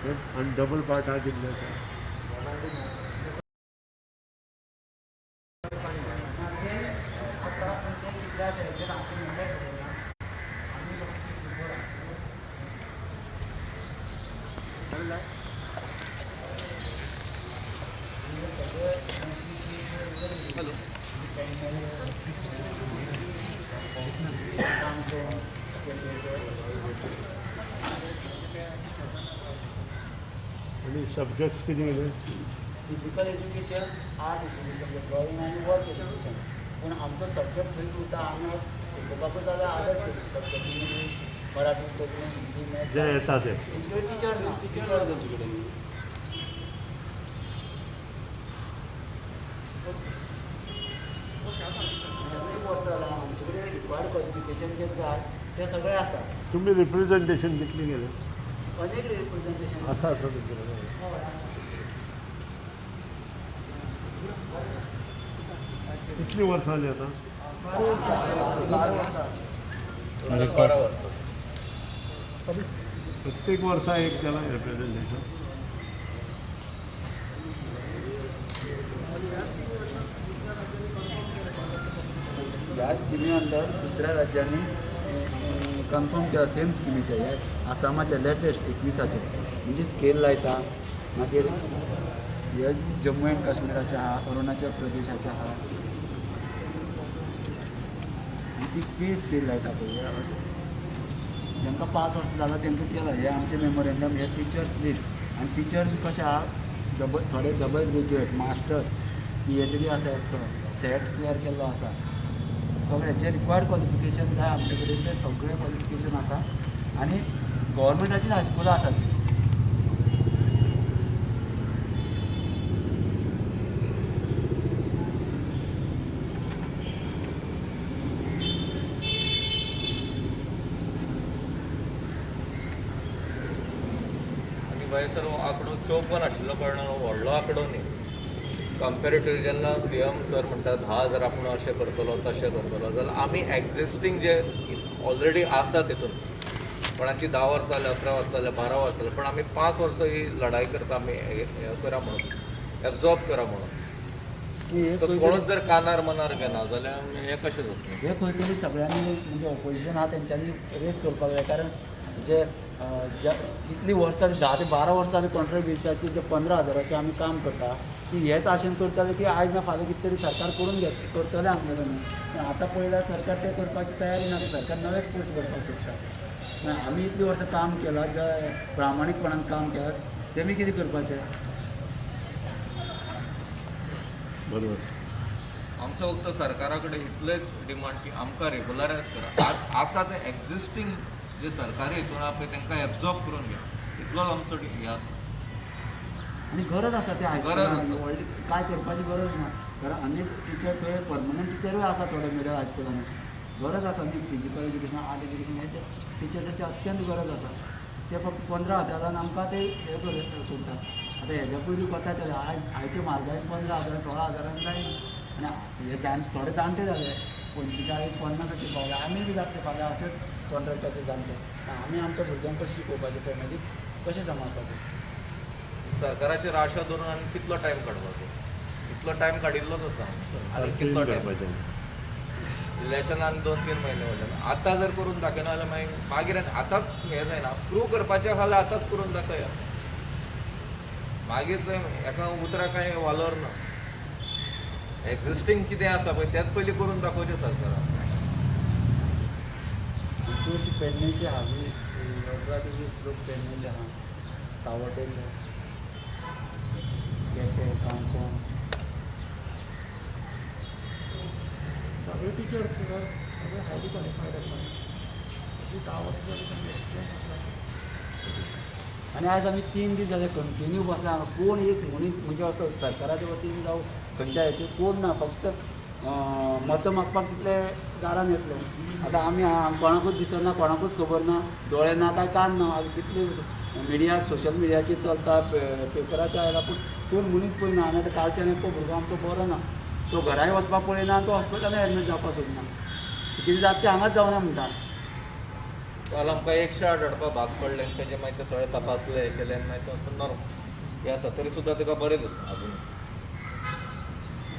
आणि double part हा दिले आणि सब्जेक्ट्स किती गेले physical education, art education, drawing आणि वर्क एज्युकेशन. पण आमचो सब्जेक्ट खंय उरता आमी शिकोवपाकूच जाल्यार आदर subject English, Marathi, Konkani, Hindi, maths जे येतात ते टिचर ना टिचर तुमचे कडेन वर्स जालां आमचे कडेन रिक्वायर्ड क्वॉलिफिकेशन जे जाय ते सगळे आसा. तुम्ही रिप्रेझेंटेशन कितले गेले अनेक रिप्रेझेंटेशन असं असं तुमच्याकडे कितली वर्ष आली आता प्रत्येक वर्षा एक त्याला रिप्रेझेंटेशन ह्या स्किमी अंडर दुसऱ्या राज्यांनी कन्फर्म केला सेम स्किमीचे हे आसामाचे लेटेस्ट 21चे म्हणजे स्केल लायता मागीर हे जम्मू एंड काश्मीराचे आहा अरुणाचल प्रदेशाचे आहा ती स्केल लायता पळय जांकां 5 वर्सां जालां तेंकां केलां हे आमचे मेमोरेंडम हे टिचर्स लिस्ट आनी टिचर कशें आहा थोडे डबल ग्रेज्युएट मास्टर PhD आसा एकटो सेट क्लियर केल्लो आसा सगळे जे रिक्वायर्ड क्वॉलिफिकेशन जाय आमचे कडेन ते सगळे क्वॉलिफिकेशन आसा आनी गव्हर्मेंटाचीच हायस्कुलां आसात सर आंकडो 54 आशिल्लो कळना व्हडलो आंकडो न्ही कंपेरेटिव्ह जेन्ना CM सर म्हणटात 10,000 आपूण अशें करतलो तशें करतलो जाल्यार आमी एक्झिस्टींग जे ऑलरेडी आसा तितून कोणाची 10 वर्सां जाले 11 वर्सां जाले 12 वर्सां जाले पण आमी 5 वर्सां ही लढाई करता आमी हें करा म्हणून एब्जॉर्ब करा म्हणून कोणूच जर कानार मनार घेना जाल्यार हें कशें जातलें हे खंय तरी सगळ्यांनी म्हणजे ऑपोजिशन आहा तेंच्यांनी रेज करपाक जाय कारण जे इतली वर्सां 10 ते 12 वर्सां आमी कॉन्ट्रॅक्ट बेसिसाचेर जे 15,000चे आमी काम करता ती हेच आशेन करताले की आयज ना फाल्यां कितें तरी सरकार करून करतलें आमगेलें न्हू पूण आतां पळयल्यार सरकार तें करपाची तयारी ना सरकार नवेच पोस्ट करपाक सोदता आमी इतलीं वर्सां काम केलां जे प्रामाणीकपणान काम केलां तेमी कितें करपाचें बरोबर आमचो फक्त सरकारा कडेन इतलेच डिमांड की आमकां रेगुलरायज करा आसा ते एक्झिस्टींग जे सरकारी हितून आहा पळय तांकां एब्जॉर्ब करून घ्या इतलोच आमचो हें आसा आनी गरज आसा त्या हायस्कुलान व्हडली कांय करपाची गरज ना कारण अनेक टिचर थंय परमनंट टिचरूय आसा थोडे मिडल हायस्कुलांनी गरज आसा न्ही फिजिकल एज्युकेशन आर्ट एज्युकेशन हे टिचर्सांची अत्यंत गरज आसा ते फक्त 15,000 आमकां ते हे करता आतां हेज्या पयलीं कोता तरी आयचे म्हारगायेन 15,000 16,000 जायना आनी हे थोडे जाणटे जाले 45 50 अशे पावले आमी बी जातले फाल्यां अशेंच कॉन्ट्रॅक्टाचे जाणटे आमी आमच्या भुरग्यांक कशें शिकोवपाचें फॅमिली कशें सांबाळपाचें सरकाराचेर आशा धरून आनी कितलो टायम काडपाचो इतलो टायम काडिल्लोच आसा आनी कितलो टायम इलेक्शनान 2-3 म्हयने वयले आतां जर करून दाखयना जाल्यार मागीर आतांच हें जायना प्रूव करपाचें जाल्यार आतांच करून दाखया मागीर थंय एका उतराक कांय वालोर ना एक्झिस्टींग कितें आसा पळय तेंच पयलीं करून दाखोवचें सरकारान चडशी पेडणेची हावी लोक पेडणेचे आहा सावड्डेले केपें काणकोण सगळे टिचर्स सगळे हायली क्वॉलिफायड आसा 10 वर्सां जाली तांचे एक्सपिरियन्स आसता आनी आयज आमी 3 दीस जाले कंटिन्यू बसला कोण एक मनीस म्हणजे असो सरकाराच्या वतीन जावं खंयच्या हातून कोण ना फक्त मतां मागपाक तितले दारान येतले आतां आमी कोणाकूच दिसना कोणाकूच खबर ना दोळे ना काय कान ना कितले मिडिया सोशल मिडियाचेर चलता पेपराचेर आयला पूण कोण मनीस पळयना आनी आतां कालच्यान एकटो भुरगो आमचो बरो ना तो घराय वचपाक पळयना तो हॉस्पिटलांत एडमीट जावपाक सोदना कितें जाता तें हांगाच जावना म्हणटा काल आमकां 108 हाडपा भाग पडले आनी तेजे मागीर ते सगळे तपासले हे केले आनी मागीर तो नॉर्मल हे आसा तरी सुद्दां तुका बरें दिसना अजून.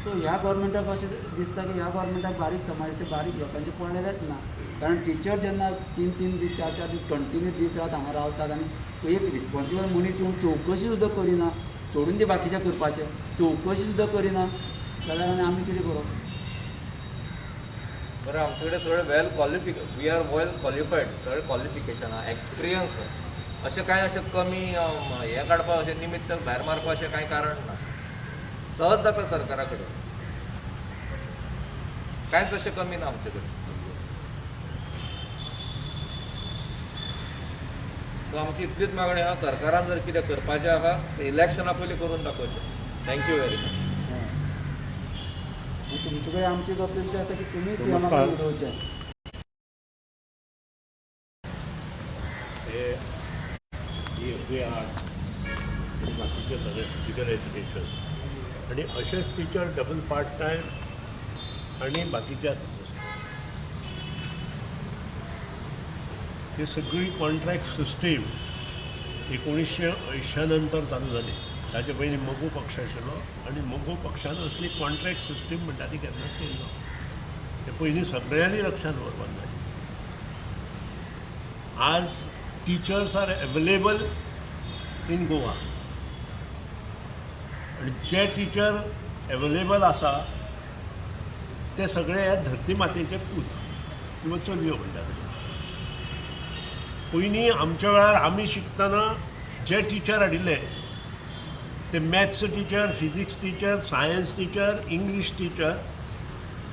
सो ह्या गव्हर्मेंटाक अशें दिसता की ह्या गव्हर्मेंटाक बारीक समाजाचे बारीक लोकांचे पडलेलेच ना. कारण टिचर जेन्ना 3-3 दीस 4-4 दीस कंटिन्यू दीस रात हांगा रावतात आनी तो एक रिस्पॉन्सिबल मनीस येवन चवकशी सुद्दां करिना, सोडून दी बाकीचे करपाचें, चवकशी सुद्दां करिना जाल्यार आनी आमी कितें करप? बरें आमचे कडेन सगळे वी आर वेल क्वॉलिफायड, सगळे क्वॉलिफिकेशन आहा, एक्सपिरियन्स अशें कांय अशें कमी हें काडपाक अशें निमित्त भायर मारपाक अशें कांय कारण ना. सहज जाता सरकारा कडेन, कांयच अशें कमी ना आमचे कडेन. सो आमची इतलीच मागणी आहा, सरकारान जर कितें करपाचें आहा तें इलेक्शना पयलीं करून दाखोवचें. Thank you very much. तुमचे कडेन आमची अपेक्षा आसा की तुमीच नमस्कार. उडोवचें. हे आर्ट आणि बाकीचे सगळे फिजिकल एज्युकेशन आणि असेच टिचर डबल पार्ट टायम आणि बाकीच्या ही सगळी कॉन्ट्रॅक्ट सिस्टीम 1980 नंतर चालू जाली. ताचे पयलीं मोगू पक्ष आशिल्लो आनी मोगू पक्षान असली कॉन्ट्रॅक्ट सिस्टीम म्हणटा ती केन्नाच केली ना. ते पयलीं सगळ्यांनी लक्षात दवरपाक जाय. आज teachers are available in Goa आणि जे टिचर अवेलेबल आसा ते सगळे ह्या धरती मातेचे पूत किंवा चलयो म्हणटात. पयलीं आमच्या वेळार आमी शिकतना जे टिचर हाडिल्ले ते maths teacher, physics teacher, science teacher, English teacher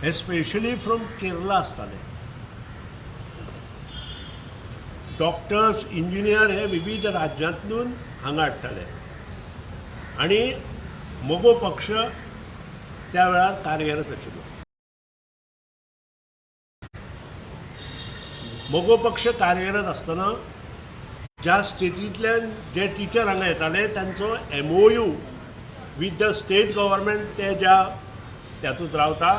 हे स्पेशली फ्रॉम केरला आसताले. डॉक्टर्स, इंजिनियर हे विविध राज्यांतल्यान हांगा हाडटाले आनी मोगो पक्ष त्या वेळार कार्यरत आशिल्लो. मोगो पक्ष कार्यरत आसतना ज्या स्टेटींतल्यान जे टिचर हांगा येताले तांचो MOU with the state government ते ज्या त्यातूंत रावता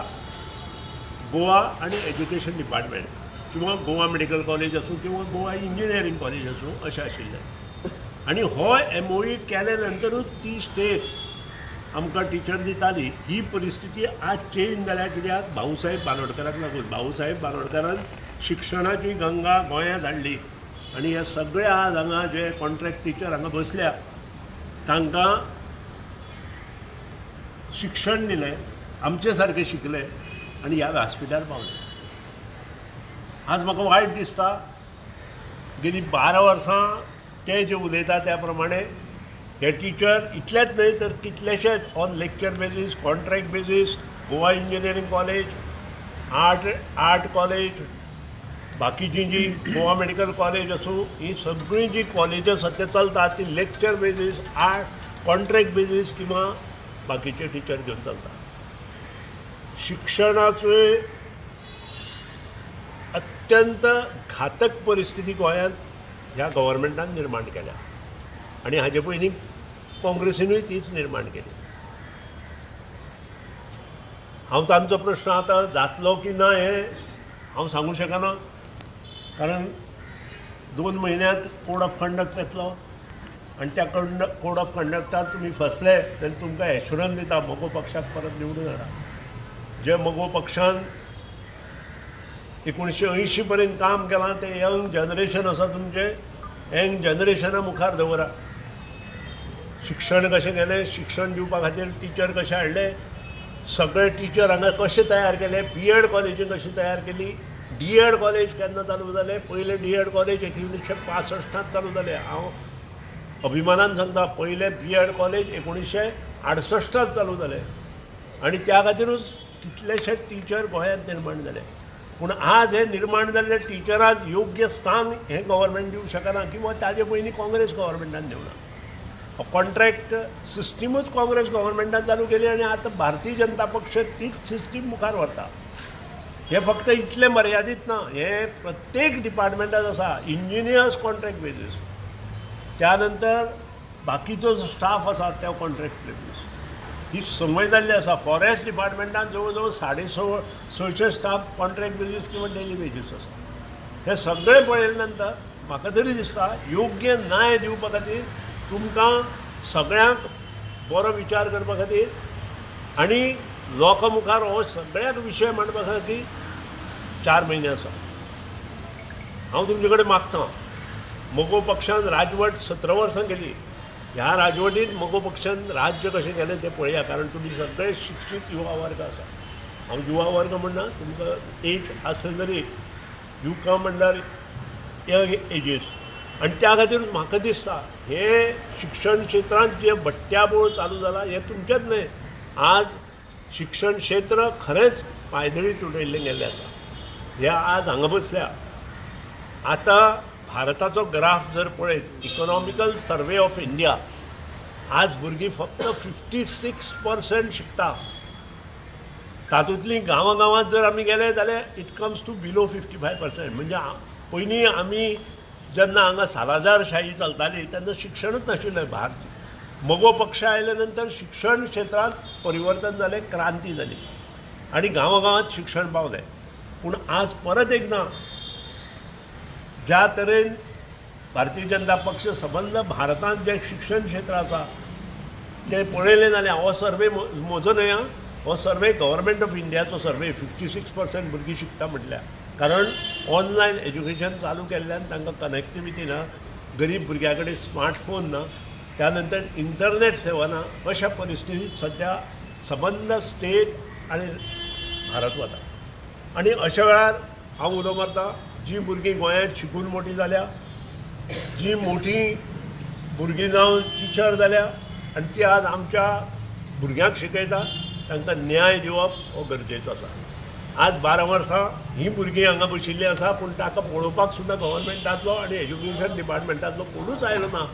गोवा आनी एज्युकेशन डिपार्टमेंट किंवा गोवा मेडिकल कॉलेज आसूं किंवा गोवा इंजिनियरींग कॉलेज आसूं अशें आशिल्लें. आनी हो MOU केल्या नंतरूच ती स्टेट आमकां टिचर दिताली. ही परिस्थिती आज चेंज जाल्या. कित्याक भाऊसाहेब बांदोडकराक लागून भाऊसाहेब बांदोडकरान शिक्षणाची गंगा गोंयांत हाडली आनी हे सगळे आज हांगा जे कॉन्ट्रॅक्ट टिचर हांगा बसल्या तांकां शिक्षण दिलें, आमचे सारके शिकले आनी ह्या व्यासपीठार पावले. आज म्हाका वायट दिसता गेली 12 वर्सां ते जे उलयता त्या प्रमाणे हे टीचर इतलेच न्हय तर कितलेशेच on lecture basis, contract basis, Goa engineering college, art college, बाकीची जी गोवा मेडिकल कॉलेज आसूं ही सगळीं जी कॉलेजां सध्या चलता ती lecture basis, art contract basis किंवा बाकीचे टिचर घेवन चलता. शिक्षणाचे अत्यंत घातक परिस्थिती गोंयांत ह्या गव्हर्मेंटान निर्माण केल्या आनी हाजे पयलीं काँग्रेसीनूय तीच निर्माण केली. हांव तांचो प्रश्न आतां जातलो की ना हें हांव सांगूं शकना, कारण 2 म्हयन्यांत कोड ऑफ कंडक्ट येतलो आनी त्या कोड ऑफ कंडक्टार तुमी फसले जाल्यार तुमकां एश्युरन्स दिता मोगो पक्षाक परत निवडून हाडा. जे मोगो पक्षान 1980 पर्यंत काम केलां तें यंग जनरेशन आसा तुमचें यंग जनरेशना मुखार दवरा. शिक्षण कशें केलें, शिक्षण दिवपा खातीर टिचर कशे हाडले, सगळे टिचर हांगा कशे तयार केले, B.Ed कॉलेजी कशी तयार केली, D.Ed कॉलेज केन्ना चालू जालें. पयलें D.Ed कॉलेज 1965 चालू जालें. हांव अभिमानान सांगता पयलें B.Ed कॉलेज 1968 चालू जालें आनी त्या खातीरूच कितलेशे टिचर गोंयांत निर्माण जाले. पूण आज हे निर्माण जाल्ले टिचराक योग्य स्थान हे गव्हर्मेंट दिवंक शकना किंवा ताजे पयलीं काँग्रेस गव्हर्मेंटान दिवना. कॉन्ट्रॅक्ट सिस्टीमूच काँग्रेस गव्हर्मेंटान चालू केली आनी आतां भारतीय जनता पक्ष तीच सिस्टीम मुखार व्हरता. हे फक्त इतले मर्यादीत ना, हे प्रत्येक डिपार्टमेंटात आसा. इंजिनियर्स कॉन्ट्रॅक्ट बेजीस, त्या नंतर बाकीचो जो स्टाफ आसा तो कॉन्ट्रॅक्ट बेजीस. ही संवय जाल्ली आसा. फॉरेस्ट डिपार्टमेंटान जवळ जवळ 650 स्टाफ कॉन्ट्रॅक्ट बेजीस किंवा डेली बेजीस आसा. हे सगळें पळयले नंतर म्हाका तरी दिसता योग्य न्याय दिवपा खातीर तुमकां सगळ्यांक बरो विचार करपा खातीर आनी लोकां मुखार हो सगळ्याक विशय मांडपा खातीर 4 म्हयने आसा. हांव तुमचे कडेन मागतां, मोगो पक्षान राजवट 17 वर्सां केली. ह्या राजवटींत मोगो पक्षान राज्य कशें केलें तें पळया, कारण तुमी सगळे शिक्षीत युवा वर्ग आसा. हांव युवा वर्ग म्हणना, तुमकां एज आसले तरी यू कम अंडर यंग एजीस. आनी त्या खातीर म्हाका दिसता हे शिक्षण क्षेत्रांत जे बट्ट्याबोळ चालू जाला हे तुमचेच न्हय. आज शिक्षण क्षेत्र खरेंच पायदळी तुटयल्लें गेल्लें आसा. हे आज हांगा बसल्या. आतां भारताचो ग्राफ जर पळयत, इकॉनॉमिकल सर्वे ऑफ इंडिया, आज भुरगीं फक्त 56% शिकता. तातूंतलीं गांवांत जर आमी गेले जाल्यार इट कम्स टू बिलो 55%. म्हणजे पयलीं आमी जेन्ना हांगा सालाजार शाही चलताली तेन्ना शिक्षणूच नाशिल्लें. मोगो पक्ष आयले नंतर शिक्षण क्षेत्रांत परिवर्तन जालें, क्रांती जाली आनी गांवांत शिक्षण पावलें. पूण आज परत एकदां ज्या तरेन भारतीय जनता पक्ष सबंद भारतांत जें शिक्षण क्षेत्र आसा तें पळयलें जाल्यार हो सर्वे म्हजो न्हय, हो सर्वे गव्हर्मेंट ऑफ इंडियाचो सर्वे. 56% भुरगीं शिकता म्हटल्यार, कारण ऑनलायन एज्युकेशन चालू केल्ल्यान तांकां कनेक्टिविटी ना, गरीब भुरग्यां कडेन स्मार्टफोन ना, त्या नंतर इंटरनेट सेवा ना. अशा परिस्थितींत सद्या सबंद स्टेट आनी भारत वता. आनी अशा वेळार हांव उलो मारतां, जीं भुरगीं गोंयांत शिकून मोठी जाल्या, जीं मोठीं भुरगीं जावन टिचर जाल्या आनी ती आज आमच्या भुरग्यांक शिकयता, तांकां न्याय दिवप हो गरजेचो आसा. आज 12 वर्सां हीं भुरगीं हांगा बशिल्लीं आसा, पूण ताका पळोवपाक सुद्दां गव्हर्मेंटांतलो आनी एज्युकेशन डिपार्टमेंटांतलो कोणूच आयलो ना.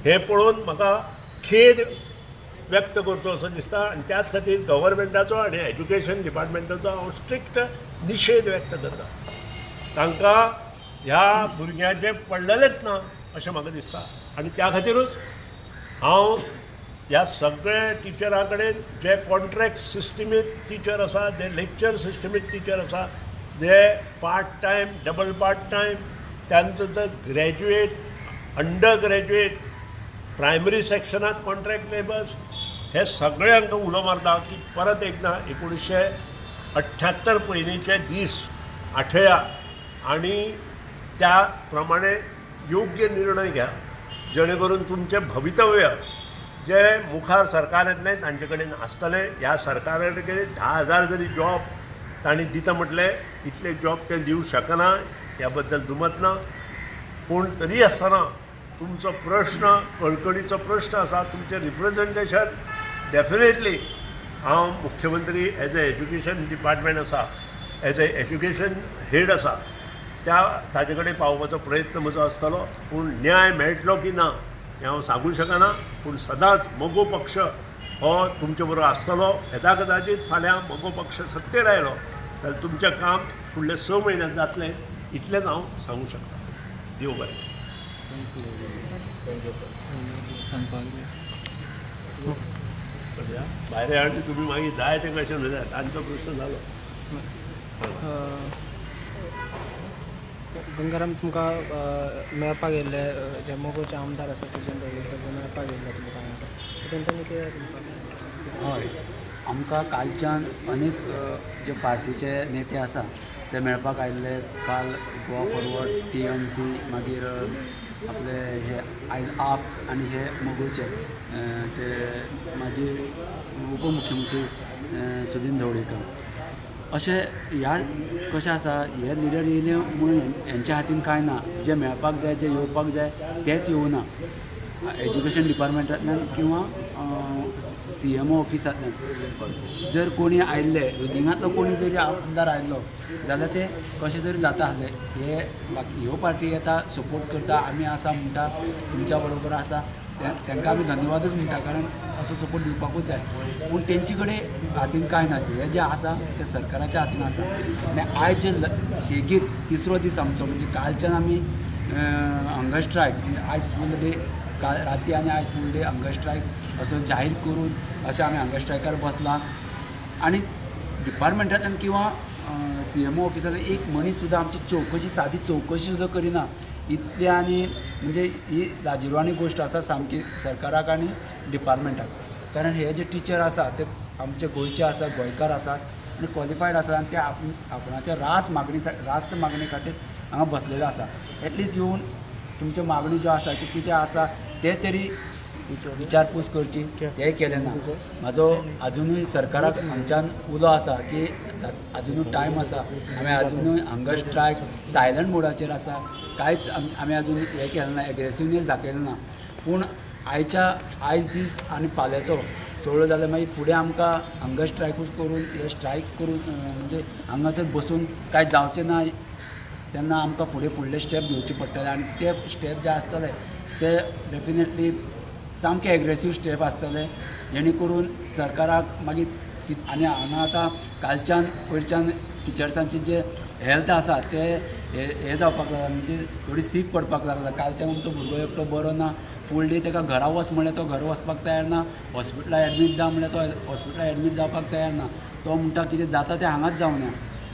हें पळोवन म्हाका खेद व्यक्त करचो असो दिसता. आनी त्याच खातीर गव्हर्मेंटाचो आनी एज्युकेशन डिपार्टमेंटाचो हांव स्ट्रिक्ट निशेध व्यक्त करता. तांकां ह्या भुरग्यांचे पडलेलेच ना अशें म्हाका दिसता. आनी त्या खातीरूच हांव ह्या सगळे टिचरां कडेन जे कॉन्ट्रॅक्ट सिस्टमीक टिचर आसा, जे लेक्चर सिस्टमीक टिचर आसा, जे part time, double part time, त्या नंतर ग्रॅज्युएट, अंडर ग्रॅज्युएट, प्रायमरी सेक्शनांत कॉन्ट्रॅक्ट लेबर्स, हे सगळ्यांक उलो मारता की परत एकदां 1978 पयलींचे दीस आठया आनी त्या प्रमाणे योग्य निर्णय घ्या, जेणे करून तुमचें भवितव्य जे मुखार सरकार येतलें तांचे कडेन आसतलें. ह्या सरकारा कडेन 10,000 जरी जॉब तांणी दिता म्हटले, इतले जॉब ते दिवंक शकना, ह्या बद्दल दुमत ना. पूण तरी आसतना तुमचो प्रश्न, कळकळीचो प्रश्न आसा, तुमचें रिप्रेझेंटेशन डेफिनेटली हांव मुख्यमंत्री एज ए एज्युकेशन डिपार्टमेंट आसा, एज ए एज्युकेशन हेड आसा, ताजे कडेन पावपाचो प्रयत्न म्हजो आसतलो. पूण न्याय मेळटलो की ना हें हांव सांगूं शकना. पूण सदांच मोगो पक्ष हो तुमचे बरोबर आसतलो. येता कदाचित फाल्यां मोगो पक्ष सत्तेर आयलो जाल्यार तुमचें काम फुडले 6 म्हयन्यांत जातलें, इतलेंच हांव सांगूं शकता. देव बरें. भायर आनी तुमी मागीर जाय तें कशें न्हय, तांचो प्रश्न जालो. गंगाराम, तुमकां मेळपाक येयल्ले जे मोगोचे आमदार आसा सचिन ढवळीकर मेळपाक येयल्ले तुमकां, तेंच्यांनी कितें तुमकां? हय, आमकां कालच्यान अनेक जे पार्टीचे नेते आसा ते मेळपाक आयिल्ले. काल गोवा फॉरवर्ड, TMC, मागीर आपले हे आप आनी हे मोगोचे ते माजी उपमुख्यमंत्री सुदीन ढवळीकर. अशें ह्या कशें आसा, हे लिडर येयले म्हणून हेंच्या हातीन कांय ना. जे मेळपाक जाय, जे येवपाक जाय तेच येवना. एज्युकेशन डिपार्टमेंटांतल्यान किंवा CMO ऑफिसांतल्यान जर कोणी आयिल्ले, रुदिंगांतलो कोणी जरी आमदार आयलो जाल्यार ते कशें तरी जाता आसले. हे ह्यो पार्टी येता, सपोर्ट करता, आमी आसा म्हणटा, तुमच्या बरोबर आसा, तांकां आमी धन्यवादूच म्हणटा, कारण असो सपोर्ट दिवपाकूच जाय. पूण तेंचे कडेन हातीन कांय ना. हे जे आसा ते सरकाराच्या हातीन आसा. आनी आयज जे सेगीत 3रो दीस आमचो, म्हणजे कालच्यान आमी हंगर स्ट्रायक, म्हणजे आयज फूल डे, काल राती आनी आयज फूल डे हंगर स्ट्रायक असो जाहीर करून अशें आमी हंगर स्ट्रायकार बसला. आनी डिपार्टमेंटांतल्यान किंवा CMO ऑफिसार एक मनीस सुद्दां आमची चवकशी सादी चवकशी सुद्दां करिना. इतली आनी म्हणजे ही लाजिरवाणी गोश्ट आसा सामकी सरकाराक आनी डिपार्टमेंटाक. कारण हे जे टिचर आसा ते आमचे गोंयचे आसा, गोंयकार आसात आनी क्वॉलिफायड आसा आनी ते आपणाच्या रास्त मागणी खातीर हांगा बसलेले आसा. एटलिस्ट येवन तुमच्यो मागणी ज्यो आसा त्यो कितें आसा ते तरी विचारपूस करची, तेंय केलें ना. म्हाजो अजुनूय सरकाराक आमच्यान उलो आसा की अजुनूय टायम आसा. आमी अजुनूय हंगर स्ट्रायक सायलंट मोडाचेर आसा. कांयच आमी अजून हें केलें ना, एग्रेसिवनेस दाखयलें ना. पूण आयज दीस आनी फाल्यांचो चोळ्ळो जाल्यार मागीर फुडें आमकां हंगर स्ट्रायकूच करून हे स्ट्रायक करून म्हणजे हांगासर बसून कांय जावचें ना. तेन्ना आमकां फुडले स्टेप घेवचे पडटले आनी ते स्टेप जे आसतले ते डेफिनेटली सामके एग्रेसीव स्टेप आसतले जेणे करून सरकाराक मागीर आनी हांगा आतां कालच्यान वयरच्यान टिचर्सांची जे हेल्थ आसा ते हे जावपाक लागला, म्हणजे थोडी सीक पडपाक लागला. कालच्यान आमचो भुरगो एकटो बरो ना, फूल डे ताका घरा वच म्हणल्यार तो घरा वचपाक तयार ना, हॉस्पिटलाक एडमीट जा म्हणल्यार तो हॉस्पिटलाक एडमीट जावपाक तयार ना. तो म्हणटा कितें जाता तें हांगाच जावं ना,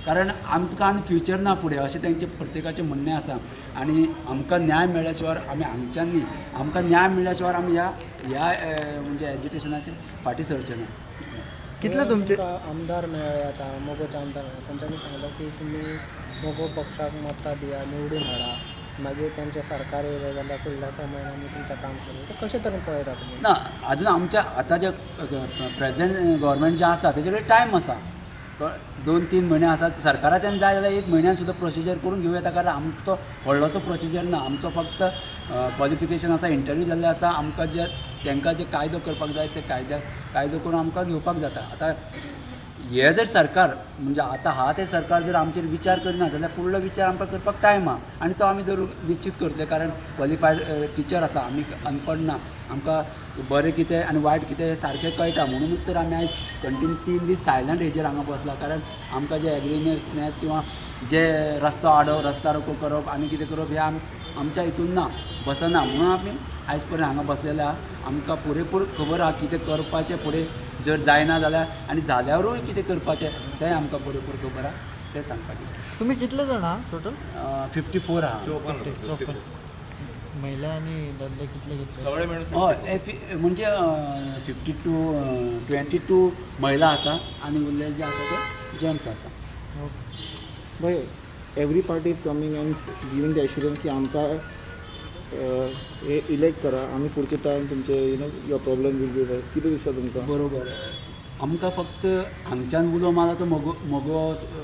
कारण आमकां आनी फ्युचर ना फुडें अशें तेंचें प्रत्येकाचें म्हणणें आसा. आनी आमकां न्याय मेळ्ळ्या शिवाय आमी हांगच्यान न्ही, आमकां न्याय मेळ्ळ्या शिवाय आमी ह्या म्हणजे एज्युकेशनाचेर फाटीं सरचें ना. कितले तुमचे आमदार मेळ्ळे आता मोगोचे आमदार मेळ्ळे, तांच्यांनी सांगलें की तुमी मोगो पक्षाक मतां दिया, निवडून हाडा, मागीर तेंचें सरकार येयलें जाल्यार फुडल्या 6 म्हयन्यांनी तुमचें काम करूं. तें कशे तरेन पळयता तुमी? ना, अजून आमच्या आतां जे प्रेझेंट गव्हर्मेंट जे आसा तेजे कडेन टायम आसा. 2-3 म्हयने आसात. सरकाराच्यान जाय जाल्यार 1 म्हयन्यान सुद्दां प्रोसिजर करून घेवं येता, कारण आमचो व्हडलोसो प्रोसिजर ना. आमचो फक्त क्वॉलिफिकेशन आसा, इंटरव्यू जाल्ले आसा. आमकां जे तांकां जे कायदो करपाक जाय ते कायदो करून आमकां घेवपाक जाता. आतां हे जर सरकार म्हणजे आतां हा ते सरकार जर आमचेर विचार करिना जाल्यार फुडलो विचार आमकां करपाक टायम आहा आनी तो आमी जरूर निश्चित करतले. कारण क्वॉलिफायड टिचर आसा, आमी अनपड ना, आमकां बरें कितें आनी वायट कितें हें सारकें कळटा. म्हणूनच तर आमी आयज कंटिन्यू 3 दीस सायलंट हेजेर हांगा बसला. कारण आमकां जे एग्रीनेसनेस किंवा जे रस्तो आडो रस्ता रोको करप आनी कितें करप हें आमच्या हितून ना, बसना. म्हणून आमी आयज पर्यंत हांगा बसलेले आहा. आमकां पुरेपूर खबर आहा कितें करपाचें फुडें जर जायना जाल्यार आनी जाल्यारूय कितें करपाचें तें आमकां पुरेपूर खबर आहा. तें सांगपाचें. तुम्ही कितले जाण आहा टोटल? 54 आहा. 54 महिला आणि दादले कितले कितले? सगळे मिळून हय, म्हणजे 22 महिला आसा आनी उरलेले जे आसा ते जेंट्स आसा. By every party is coming and giving the assurance की आमकां इलेक्ट करा, आमी पुढचे टायम तुमचे your problem will be right. कितें दिसता तुमकां? बरोबर. आमकां फक्त हांगच्यान उलो मारला तो मोगो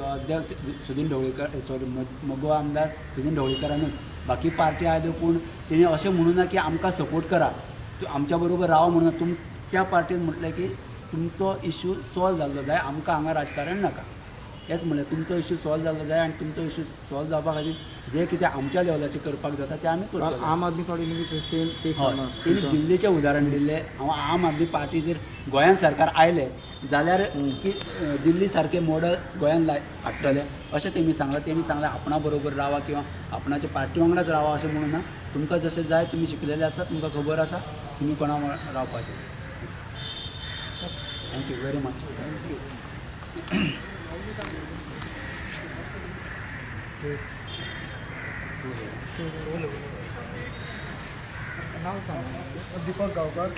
अध्यक्ष सुदीन ढवळीकर, मोगो आमदार सुदीन ढवळीकरानूच. बाकी पार्टी आयल्यो पूण तेणी अशें म्हणूं ना की आमकां सपोर्ट करा, आमच्या बरोबर राव म्हणून. त्या पार्टीन म्हटलें की तुमचो इश्यू सॉल्व जाल्लो जाय, आमकां हांगा राजकारण नाका. हेंच म्हणलें, तुमचो इश्यू सॉल्व जाल्लो जाय आनी तुमचो इश्यू सॉल्व जावपा खातीर जें कितें आमच्या लेवलाचेर करपाक जाता तें आमी करतले. आम आदमी पार्टीने बी सेम ते तेणी दिल्लीचें उदाहरण दिल्लें. हांव आम आदमी पार्टी जर गोंयांत सरकार आयलें जाल्यार की दिल्ली सारकें मॉडल गोंयांत हाडटले अशें तेमी सांगलां. तेणी सांगलां आपणा बरोबर रावा किंवा आपणाच्या पार्टी वांगडाच रावा अशें म्हणून ना. तुमकां जशें जाय तुमी शिकलेले आसा, तुमकां खबर आसा, तुमी कोणा वांगडा रावपाचें. Thank you very much. Deepak Gaonkar.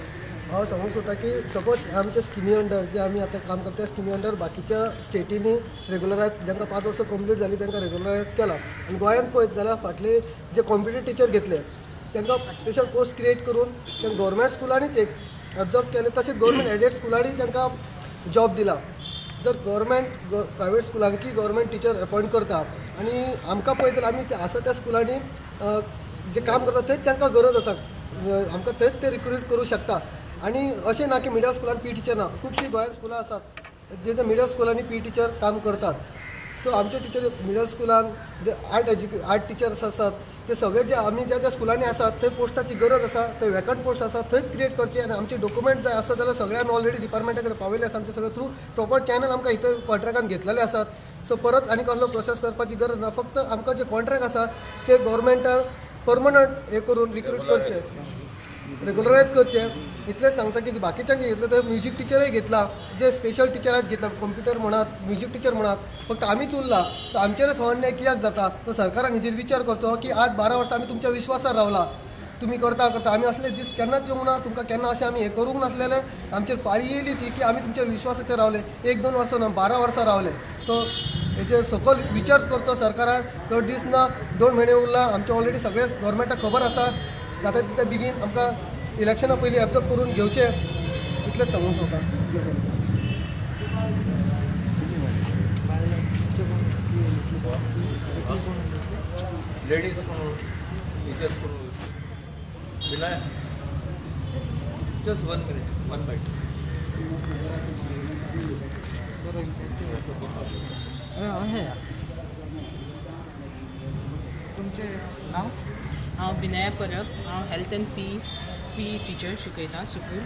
हांव सांगूंक सोदता की सपोज आमच्या स्किमी अंडर जे आमी आतां काम करता त्या स्किमी अंडर बाकीच्या स्टेटींनी रेगुलरायज जांकां 5 वर्सां कंप्लीट जाली तांकां रेगुलरायज केला. आनी गोंयांत पळयत जाल्यार फाटले जे कॉम्पिटेटिव्ह टिचर घेतले तांकां स्पेशल पोस्ट क्रिएट करून तांकां गव्हर्मेंट स्कुलांनीच एक एब्जॉर्ब केले. तशेंच गव्हर्मेंट एडेड स्कुलांनी तांकां जॉब दिला. जर गव्हर्मेंट प्रायवेट स्कुलांकी गव्हर्मेंट टिचर अपॉयंट करता आनी आमकां पळयत जाल्यार आमी आसा त्या स्कुलांनी जे काम करता थंयच तांकां गरज आसा, आमकां थंयच ते रिक्रूट करूं शकता. आनी अशें ना की मिडल स्कुलान पी टिचर ना. खुबशीं गोंयांत स्कुलां आसात जे मिडल स्कुलांनी पी टिचर काम करतात. सो आमचे टिचर मिडल स्कुलान जे आर्ट टिचर्स आसात ते सगळे जे आमी ज्या स्कुलांनी आसात थंय पोस्टाची गरज आसा, थंय वॅकंट पोस्ट आसा थंयच क्रिएट करची. आनी आमचे डॉक्युमेंट जाय आसा जाल्यार सगळ्यान ऑलरेडी डिपार्टमेंटा कडेन पावयले आसा. आमचे सगळे थ्रू प्रॉपर चॅनल आमकां इथं कॉन्ट्रॅक्टान घेतलेले आसात. सो परत आनी कसलो प्रोसेस करपाची गरज ना. फक्त आमकां जे कॉन्ट्रॅक्ट आसा ते गव्हर्मेंटान परमनंट हे करून रिक्रूट करचे. रेग्युलरायज करचे. इतलेंच सांगता की बाकीच्यांक घेतलं तर म्युझिक टिचरय घेतला, जे स्पेशल टिचरांच घेतला, कॉम्प्युटर म्हणात, म्युझिक टिचर म्हणात, फक्त आमीच उरला. सो आमचेरच हो अन्याय कित्याक जाता तो सरकारान हेचेर विचार करचो की आज 12 वर्सां आमी तुमच्या विश्वासार रावला, तुम्ही करता आमी असले दीस केन्नाच येवंक ना, तुमकां केन्ना अशें आमी हें करूंक नासलेले. आमचेर पाळी येयली ती की आमी तुमच्या विश्वासाचेर रावले, 1-2 वर्सां ना 12 वर्सां रावले. सो हेचेर सकयल विचार करचो सरकारान. चड दीस ना, 2 म्हयने उरला, आमचे ऑलरेडी सगळे गव्हर्मेंटाक खबर आसा, जाता तितले बेगीन आमकां इलेक्शना पयलीं एब्जॉर्ब करून घेवचे, इतलेंच सांगूंक सोदता. लेडीज म्हणून टीचर्स म्हणून विनय जस्ट 1 minute 1 bite. तुमचें नांव? हांव विनया परब, हांव हेल्थ एंड पी टिचर शिकयता सुकूल.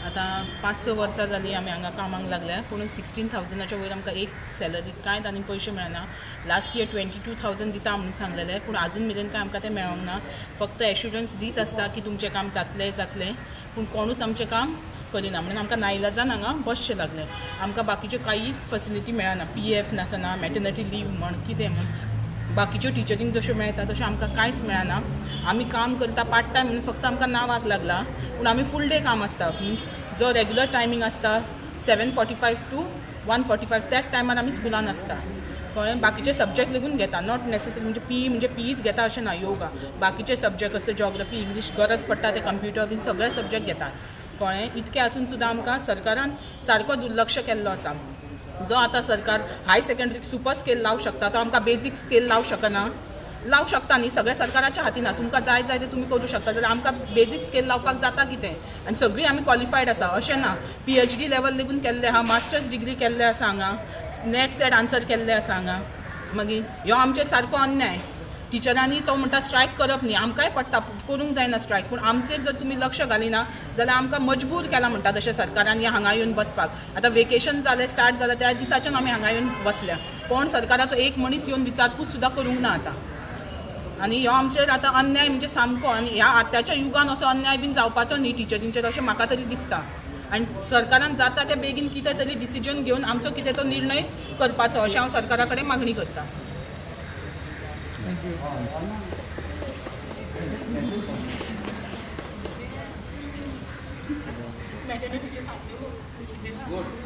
आतां 5-6 वर्सां जालीं आमी हांगा कामाक लागल्या, पूण 16,000च्या वयर आमकां एक सॅलरी कांयच आनी पयशे मेळना. लास्ट इयर 22,000 दिता म्हणून सांगलेलें, पूण आजून मेरेन कांय आमकां तें मेळोंक ना. फक्त एश्युरन्स दीत आसता की तुमचें काम जातलें, पूण कोणूच आमचें काम करिना. म्हणून आमकां नाइलाजान हांगा बसचें लागलें. आमकां बाकीच्यो कांय फॅसिलिटी मेळना, PF नासना, मॅटर्निटी लीव म्हण कितें म्हण, बाकीच्यो टिचरींक जश्यो मेळटा तश्यो आमकां कांयच मेळना. आमी काम करता पार्ट टायम म्हणून फक्त आमकां नांवाक लागला, पूण आमी फूल डे काम आसता. मिन्स जो रेग्युलर टायमींग आसता 7:45 to 1:45 त्याच टायमार आमी स्कुलान आसता. कळ्ळें? बाकीचे सब्जेक्ट लेगून घेता, नॉट नेसेसरी म्हणजे PEच घेता अशें ना. योगा बाकीचे सब्जेक्ट आसता, जॉग्रफी, इंग्लीश, गरज पडटा ते कंप्युटर बीन सगळे सब्जेक्ट घेतात. कळ्ळें? इतकें आसून सुद्दां आमकां सरकारान सारको दुर्लक्ष केल्लो आसा. जो आतां सरकार हाय सेकंडरीक सुपर स्केल लावंक शकता, तो आमकां बेजीक स्केल लावंक शकना. लावंक शकता न्ही, सगळ्या सरकाराच्या हातीन आसा. तुमकां जाय ते तुमी करूं शकता, जाल्यार आमकां बेजीक स्केल लावपाक जाता कितें? आनी सगळीं आमी क्वॉलिफायड आसा अशें ना. PhD लेवल लेगून केल्ले आहा, मास्टर्स डिग्री केल्ले आसा हांगा, नेट सेट आन्सर केल्ले आसा हांगा. मागीर ह्यो आमचेर सारको अन्याय. टिचरांनी तो म्हणटा स्ट्रायक करप न्ही, आमकांय पडटा, करूंक जायना स्ट्रायक, पूण आमचेर जर तुमी लक्ष घालिना जाल्यार आमकां मजबूर केला म्हणटा तशें सरकारान हांगा येवन बसपाक. आतां वेकेशन जालें, स्टार्ट जालें, त्या दिसाच्यान आमी हांगा येवन बसल्या. कोण सरकाराचो एक मनीस येवन विचारपूस सुद्दां करूंक ना आतां. आनी ह्यो आमचेर आतां अन्याय म्हणजे सामको. आनी ह्या आतांच्या युगान असो अन्याय बीन जावपाचो न्ही टिचरींचेर, अशें म्हाका तरी दिसता. आनी सरकारान जाता ते बेगीन कितें तरी डिसिजन घेवन आमचो कितें तो निर्णय करपाचो, अशें हांव सरकारा कडेन मागणी करतां. Good.